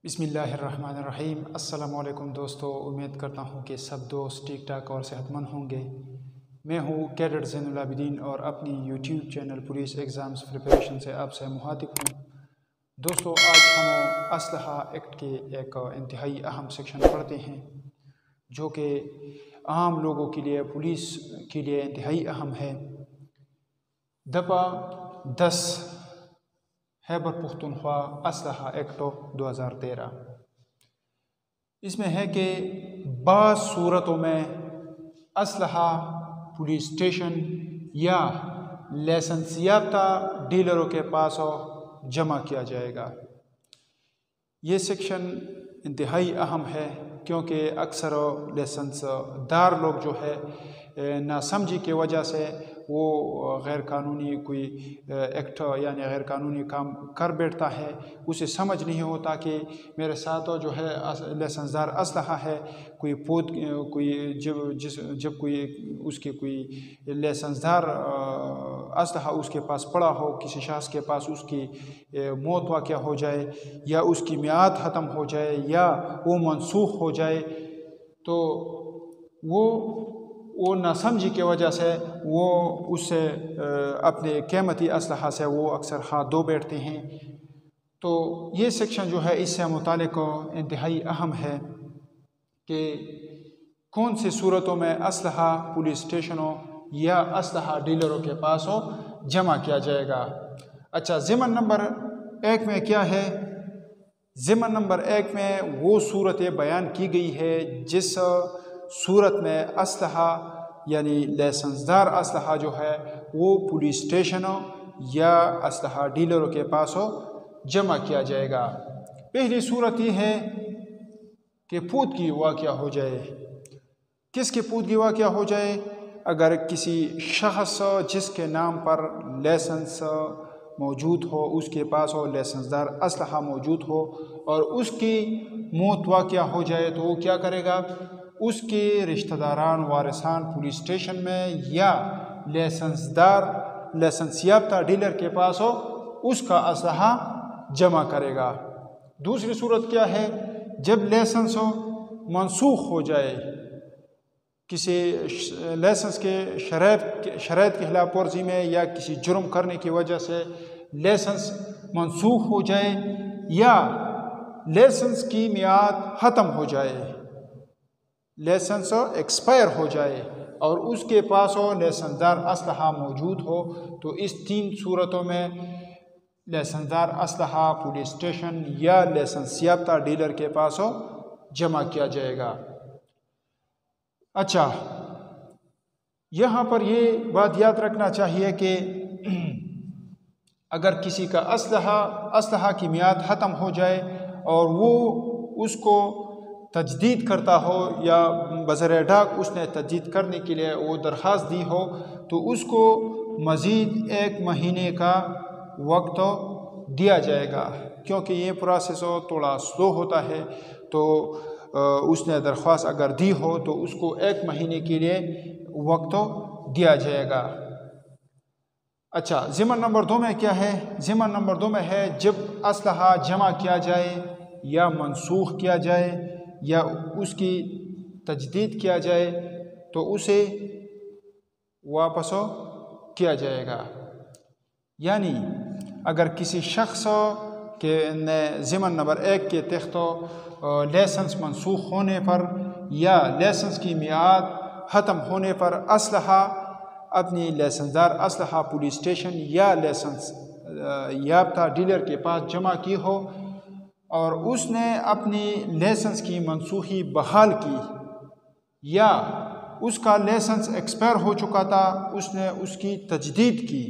بسم اللہ الرحمن الرحیم۔ السلام علیکم دوستو، امید کرتا ہوں کہ سب دوست ٹھیک ٹھاک اور صحت مند ہوں گے۔ میں ہوں کیڈٹ زین العابدین اور اپنی YouTube channel police exams preparation سے آپ سے مخاطب ہوں۔ دوستو، آج ہم اسلحہ ایکٹ کے ایک انتہائی اہم سیکشن پڑھتے ہیں جو کہ عام لوگوں کے لیے، پولیس کے لیے انتہائی اہم ہے۔ دفعہ 10 خیبر پختونخوا اسلحہ ایکٹ 2013۔ اس میں ہے کہ بعض صورتوں میں اسلحہ پولیس اسٹیشن یا لائسنس یافتہ ڈیلروں کے پاس جمع کیا جائے گا۔ یہ سیکشن انتہائی اہم ہے کیونکہ اکثر لائسنس دار لوگ جو ہے ناسمجھی کی وجہ سے وہ غیر قانونی کوئی ایکٹ یعنی غیر قانونی کام کر بیٹھتا ہے۔ اسے سمجھ نہیں ہوتا کہ میرے ساتھ جو ہے لائسنس دار اسلحہ ہے، جب کوئی اس کے کوئی لائسنس دار اسلحہ اس کے پاس پڑا ہو، کسی شخص کے پاس اس کی موت واقع ہو جائے یا اس کی میعاد ختم ہو جائے یا وہ منسوخ ہو جائے تو وہ ناسمجھی کی وجہ سے وہ اس سے اپنے قیمتی اسلحہ سے وہ اکثر ہاتھ دھو بیٹھتے ہیں۔ تو یہ سیکشن جو ہے اس سے متعلق انتہائی اہم ہے کہ کون سی صورتوں میں اسلحہ پولیس اسٹیشنوں یا اسلحہ ڈیلروں کے پاس جمع کیا جائے گا۔ اچھا، ضمن نمبر 1 میں کیا ہے؟ ضمن نمبر 1 میں وہ صورتیں بیان کی گئی ہے جس صورت میں اسلحہ یعنی لائسنس دار اسلحہ جو ہے وہ پولیس اسٹیشنوں یا اسلحہ ڈیلروں کے پاس جمع کیا جائے گا۔ پہلی صورت یہ ہے کہ پودگی واقع ہو جائے۔ کس کی پودگی واقع ہو جائے؟ اگر کسی شخص جس کے نام پر لائسنس موجود ہو، اس کے پاس لائسنس دار اسلحہ موجود ہو اور اس کی موت واقع ہو جائے تو وہ کیا کرے گا؟ اس کے رشتہ داران وارثان پولیس اسٹیشن میں یا لائسنس یافتہ ڈیلر کے پاس اس کا اسلحہ جمع کرے گا۔ دوسری صورت کیا ہے؟ جب لائسنس منسوخ ہو جائے، کسی لائسنس کے شرائط کی خلاف ورزی میں یا کسی جرم کرنے کی وجہ سے لائسنس منسوخ ہو جائے یا لائسنس کی میعاد ختم ہو جائے، لائسنس ایکسپائر ہو جائے اور اس کے پاس لائسنس دار اسلحہ موجود ہو تو اس 3 صورتوں میں لائسنس دار اسلحہ پولیس اسٹیشن یا لائسنس یافتہ ڈیلر کے پاس جمع کیا جائے گا۔ اچھا، یہاں پر یہ بات یاد رکھنا چاہیے کہ اگر کسی کا اسلحہ کی میعاد ختم ہو جائے اور وہ اس کو تجدید کرتا ہو یا بذریعہ ڈاک اس نے تجدید کرنے کے لیے وہ درخواست دی ہو تو اس کو مزید 1 مہینے کا وقت دیا جائے گا، کیونکہ یہ پروسیس تھوڑا سلو ہوتا ہے۔ تو اس نے درخواست اگر دی ہو تو اس کو 1 مہینے کے لیے وقت دیا جائے گا۔ اچھا، ضمن نمبر 2 میں کیا ہے؟ ضمن نمبر 2 میں ہے جب اسلحہ جمع کیا جائے یا منسوخ کیا جائے یا اس کی تجدید کیا جائے تو اسے واپس کیا جائے گا۔ یعنی اگر کسی شخص کے نے ضمن نمبر 1 کے تحت لائسنس منسوخ ہونے پر یا لائسنس کی میعاد ختم ہونے پر اسلحہ اپنی لائسنس دار اسلحہ پولیس اسٹیشن یا لائسنس یافتہ ڈیلر کے پاس جمع کی ہو اور اس نے اپنی لائسنس کی منسوخی بحال کی یا اس کا لائسنس ایکسپائر ہو چکا تھا، اس نے اس کی تجدید کی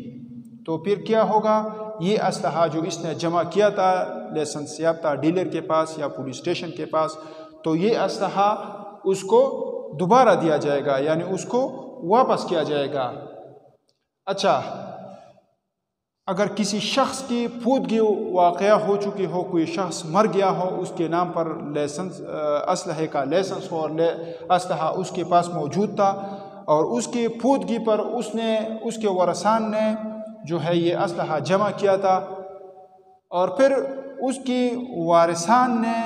تو پھر کیا ہوگا؟ یہ اسلحہ جو اس نے جمع کیا تھا لائسنس یافتہ ڈیلر کے پاس یا پولیس اسٹیشن کے پاس تو یہ اسلحہ اس کو دوبارہ دیا جائے گا، یعنی اس کو واپس کیا جائے گا۔ اچھا، اگر کسی شخص کی پودگی واقع ہو چکی ہو، کوئی شخص مر گیا ہو، اس کے نام پر اسلحے کا لائسنس ہو اور اسلحہ اس کے پاس موجود تھا اور اس کی پودگی پر اس کے ورثان نے جو ہے یہ اسلحہ جمع کیا تھا اور پھر اس کی وارثان نے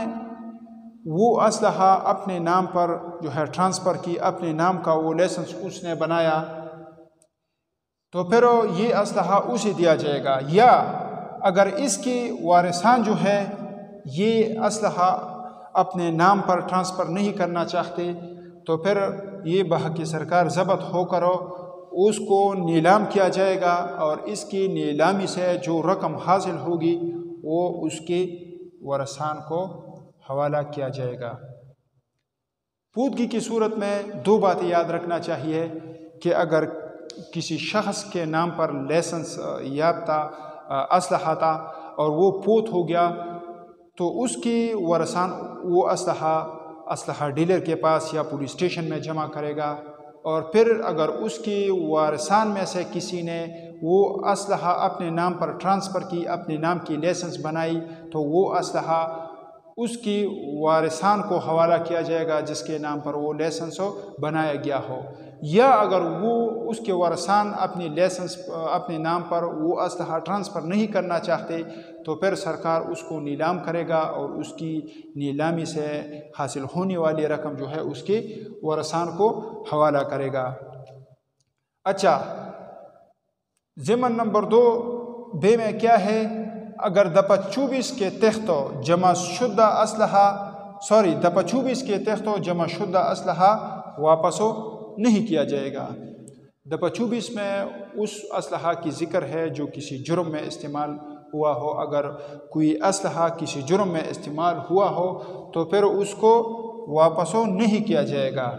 وہ اسلحہ اپنے نام پر جو ہے ٹرانسفر کی، اپنے نام کا وہ لائسنس اس نے بنایا، تو پھر یہ اسلحہ اسے دیا جائے گا۔ یا اگر اس کی وارثان جو ہے یہ اسلحہ اپنے نام پر ٹرانسفر نہیں کرنا چاہتے، تو پھر یہ بحق سرکار ضبط ہو کر اس کو نیلام کیا جائے گا، اور اس کی نیلامی سے جو رقم حاصل ہوگی وہ اس کے ورثان کو حوالہ کیا جائے گا۔ پودگی کی صورت میں دو باتیں یاد رکھنا چاہیے کہ اگر کسی شخص کے نام پر لائسنس یافتہ اسلحہ تھا اور وہ فوت ہو گیا، تو اس کی ورثان وہ اسلحہ ڈیلر کے پاس یا پولیس اسٹیشن میں جمع کرے گا، اور پھر اگر اس کی وارثان میں سے کسی نے وہ اسلحہ اپنے نام پر ٹرانسفر کی، اپنے نام کی لائسنس بنائی، تو وہ اسلحہ اس کی وارثان کو حوالہ کیا جائے گا جس کے نام پر وہ لائسنس بنایا گیا ہو۔ یا اگر وہ اس کے وارثان اپنی لائسنس اپنے نام پر وہ اسلحہ ٹرانسفر نہیں کرنا چاہتے، تو پھر سرکار اس کو نیلام کرے گا، اور اس کی نیلامی سے حاصل ہونے والی رقم جو ہے اس کے وارثان کو حوالہ کرے گا۔ اچھا، ضمن نمبر 2 بے میں کیا ہے؟ اگر دفعہ 24 کے تحت جمع شدہ اسلحہ واپس نہیں کیا جائے گا۔ دفعہ 24 میں اس اسلحہ کی ذکر ہے جو کسی جرم میں استعمال ہوا ہو۔ اگر کوئی اسلحہ کسی جرم میں استعمال ہوا ہو تو پھر اس کو واپس نہیں کیا جائے گا۔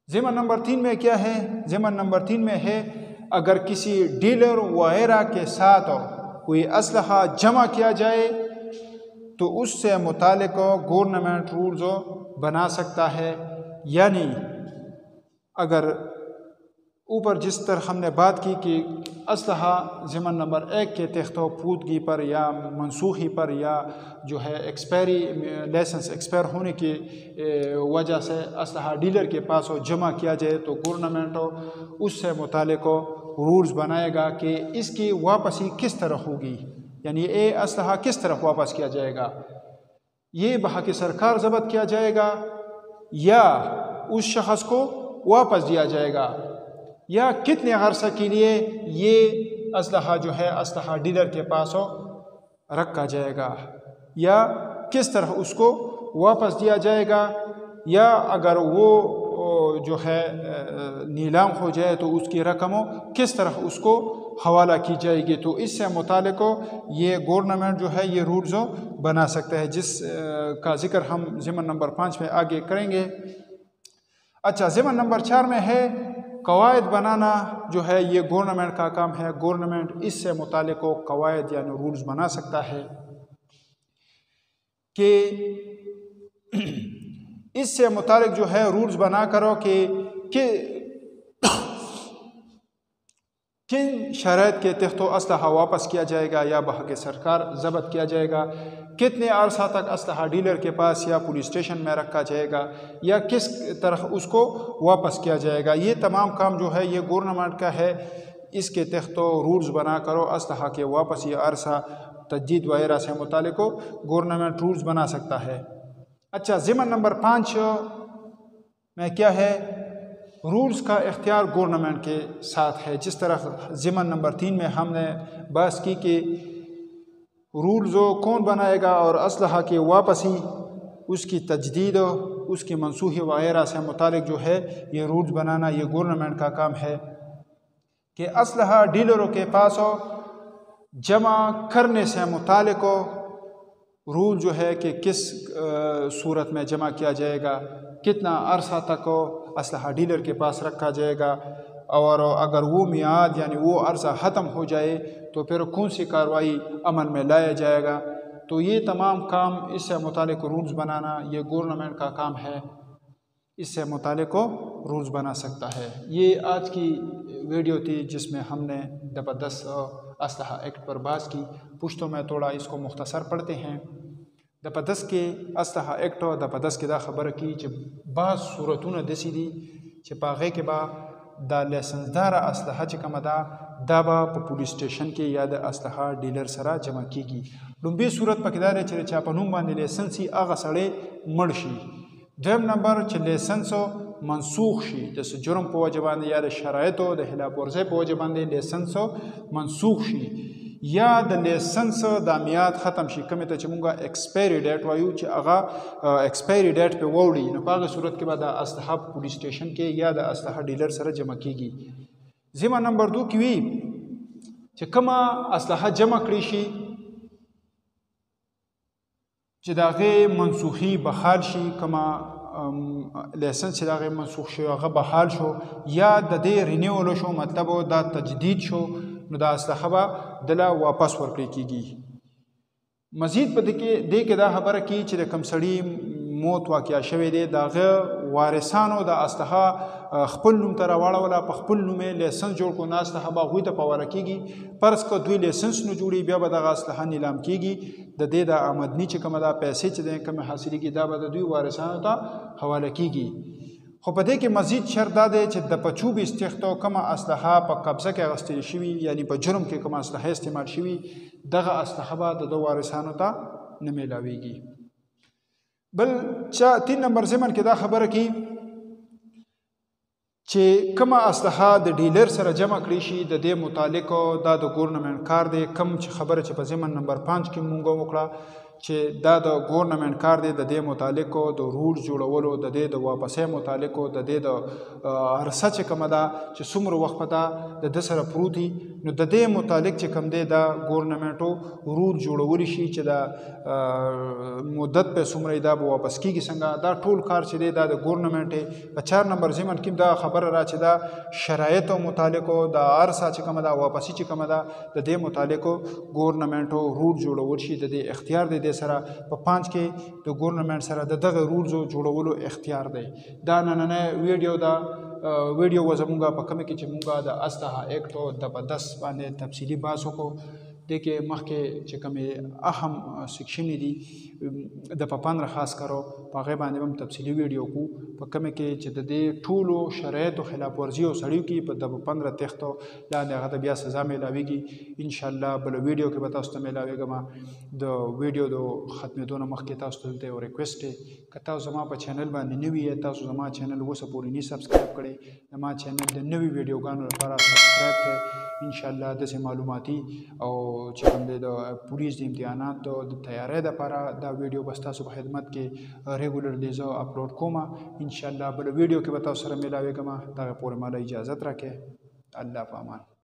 ضمن نمبر 3 میں کیا ہے؟ ضمن نمبر 3 میں ہے اگر کسی ڈیلر وغیرہ کے ساتھ کوئی اسلحہ جمع کیا جائے تو اس سے متعلق گورنمنٹ رولز بنا سکتا ہے۔ یعنی اگر اوپر جس طرح ہم نے بات کی کہ اسلحہ ضمن نمبر 1 کے تحت پودگی پر یا منسوخی پر یا جو ہے لائسنس ایکسپائر ہونے کی وجہ سے اسلحہ ڈیلر کے پاس جمع کیا جائے تو گورنمنٹ اس سے متعلق رولز بنائے گا کہ اس کی واپسی کس طرح ہوگی، یعنی یہ اسلحہ کس طرح واپس کیا جائے گا۔ یہ بحق سرکار ضبط کیا جائے گا یا اس شخص کو واپس دیا جائے گا، یا کتنے عرصہ کے لیے یہ اسلحہ جو ہے اسلحہ ڈیلر کے پاس رکھا جائے گا، یا کس طرح اس کو واپس دیا جائے گا، یا اگر وہ جو ہے نیلام ہو جائے تو اس کی رقم کس طرح اس کو حوالہ کی جائے گی۔ تو اس سے متعلق یہ گورنمنٹ جو ہے یہ رولز بنا سکتا ہے، جس کا ذکر ہم ضمن نمبر 5 میں آگے کریں گے۔ اچھا، ضمن نمبر 4 میں ہے قواعد بنانا جو ہے یہ گورنمنٹ کا کام ہے۔ گورنمنٹ اس سے متعلق قواعد یعنی رولز بنا سکتا ہے کہ اس سے متعلق جو ہے رولز بنا کرو کہ کن شرائط کے تحت اسلحہ واپس کیا جائے گا یا بحق سرکار ضبط کیا جائے گا، کتنے عرصہ تک اسلحہ ڈیلر کے پاس یا پولیس اسٹیشن میں رکھا جائے گا، یا کس طرح اس کو واپس کیا جائے گا۔ یہ تمام کام جو ہے یہ گورنمنٹ کا ہے۔ اس کے تحت رولز بنا کرو اسلحہ کے واپسی عرصہ تجدید وغیرہ سے متعلق گورنمنٹ رولز بنا سکتا ہے۔ اچھا، ضمن نمبر 5 میں کیا ہے؟ رولز کا اختیار گورنمنٹ کے ساتھ ہے۔ جس طرح ضمن نمبر 3 میں ہم نے بحث کی کہ رولز کون بنائے گا، اور اسلحہ کی واپسی، اس کی تجدید، اس کی منسوخی وغیرہ سے متعلق جو ہے یہ رولز بنانا یہ گورنمنٹ کا کام ہے کہ اسلحہ ڈیلروں کے پاس جمع کرنے سے متعلق رول جو ہے کہ کس صورت میں جمع کیا جائے گا، کتنا عرصہ تک اسلحہ ڈیلر کے پاس رکھا جائے گا، اور اگر وہ میعاد یعنی وہ عرصہ ختم ہو جائے تو پھر کون سی کارروائی عمل میں لایا جائے گا۔ تو یہ تمام کام اس سے متعلق رولز بنانا یہ گورنمنٹ کا کام ہے، اس سے متعلق رولز بنا سکتا ہے۔ یہ آج کی ویڈیو تھی جس میں ہم نے دفعہ 10 اسلحہ ایکٹ پر بات کی۔ پشتوں میں تھوڑا اس کو مختصر پڑھتے ہیں۔ دفعہ 10 کے اسلحہ ایکٹ دفعہ 10 کے دا خبر کی کہ بعض صورتوں دسی دی کہ پاغے کے با دا لیسنس دار اسلحہ چکم دا دا به په پولیس سټیشن کې یا د اسلحه ډیلر سره جمع کیږي. لومبي صورت پکې دا دی چې چا په نوم باندې لیسنس وي هغه سړی مړ شي. دویم نمبر چې لیسنس منسوخ شي د جرم په وجه باندې یا د شرایطو د خلاف ورزۍ په وجه باندې لیسنس منسوخ شي یا د لیسنس د میعاد ختم شي کومې ته چې مونږه ایکسپایري ډیټ وایو چې هغه ایکسپایري ډیټ پې واوړي نو په هغه صورت کې به د اسلحه په پولیس سټیشن کې یا د اسلحه ډیلر سره جمع کیږي. ذمه نمبر 2 کې وي چې کومه اسلحه جمع کړی شي چې د هغې منسوخي بحال شي کومه لیسنس چې د هغې منسوخ شي هغه بحال شو یا د دې رینیولو شو مطلب دا تجدید شو نو دا اسلحه به دله واپس ورکړی کیږي. مزید په دې کې دا خبره کی چې د کوم سړي موت واقع شوی دی د هغه وارثانو د اسلحه خپل نوم ته راواړوله په خپل نوم یې لیسنس جوړ کړو نو اسلحه به هغوی ته په واره کیږي. فرض که دوی لیسنس نه جوړي بیا به دغه اسلحه نیلام کیږي د دې د آمدني چې کومه دا پیسې چې دی کومې حاصلېږي دا به د دوی وارثانو ته حواله کیږي. خو په دې کې مزید شرط دا دی چې د پچوب استخته کومه اسلحه په قبضه کې اخیستل شوي یعنی په جرم کې کومه اسلحه استعمال شوي دغه اسلحه به د دوه وارثانو ته نه میلاویږي. بل 3 نمبر ضمن کې دا خبره کی چې کومه اسلحه د ډیلر سره جمع کړی شي د دې متعلق دا د ګورنمنت کار دی. کوم چې خبره چې په ضمن نمبر 5 کې مونږ وکړه چې دا د ګورنمنت کار دی د دې متعلق د رول جوړولو د دې د واپسۍ متعلق د دې د عرصه چې کومه ده چې څومره وخت په د ده سره پروت دي نو د دې متعلق چې کوم دی دا ګورنمنټو رول جوړولی شي چې دا مدت په څومره دا به واپس کیږي څنګه دا ټول کار چې دی دا د ګورنمنټ په 4 نمبر ضمن کې دا خبره را چې دا شرایطو متعلق د عرصه چې کومه ده واپسي چې کومه ده د دې متعلق ګورنمنټو رول جوړول شي د دې اختیار دی سره په 5 کې د ګورنمنت سره دغه رولز جوړولو اختیار دی. دا نننه ویډیو زمونږه په کومه کې چې مونږه د اسلحه ایکټ او د 10 باندې تفصیلی بحث وکړو د کې مخکې چې کومې اهم سیکشن دي د په 15 خاص کارو په هغې باندې هم تفصیلي ویډیو کو په کومه کې چې د دې ټولو شرایطو خلاف ورزي او سړیو کې په د 15 تختو لاندې هغه ته بیا سزا میلاویږي. انشاءالله بل ویډیو کې به تاسو ته میلاویږم. د ویډیو د ختمېدو نه مخکې تاسو ته یو ریکویسټ دی که تاسو زما په چینل باندې نوي یې تاسو زما چینل اوسه پورې نه سبسکرایب کړئ زما چینل د نوي ویډیوګانو لپاره سبسکرایب کړئ. انشاءالله داسې معلوماتي او چې کوم دی د پولیس د امتحاناتو د تیاری دپاره دا ویډیو به ستاسو په خدمت کې ریګولرلی زه اپلوډ کوم. انشاءالله بل ویډیو کې به تاسو سره میلاویږم. دغه پورې ماله اجازت راکړئ. الله په امان.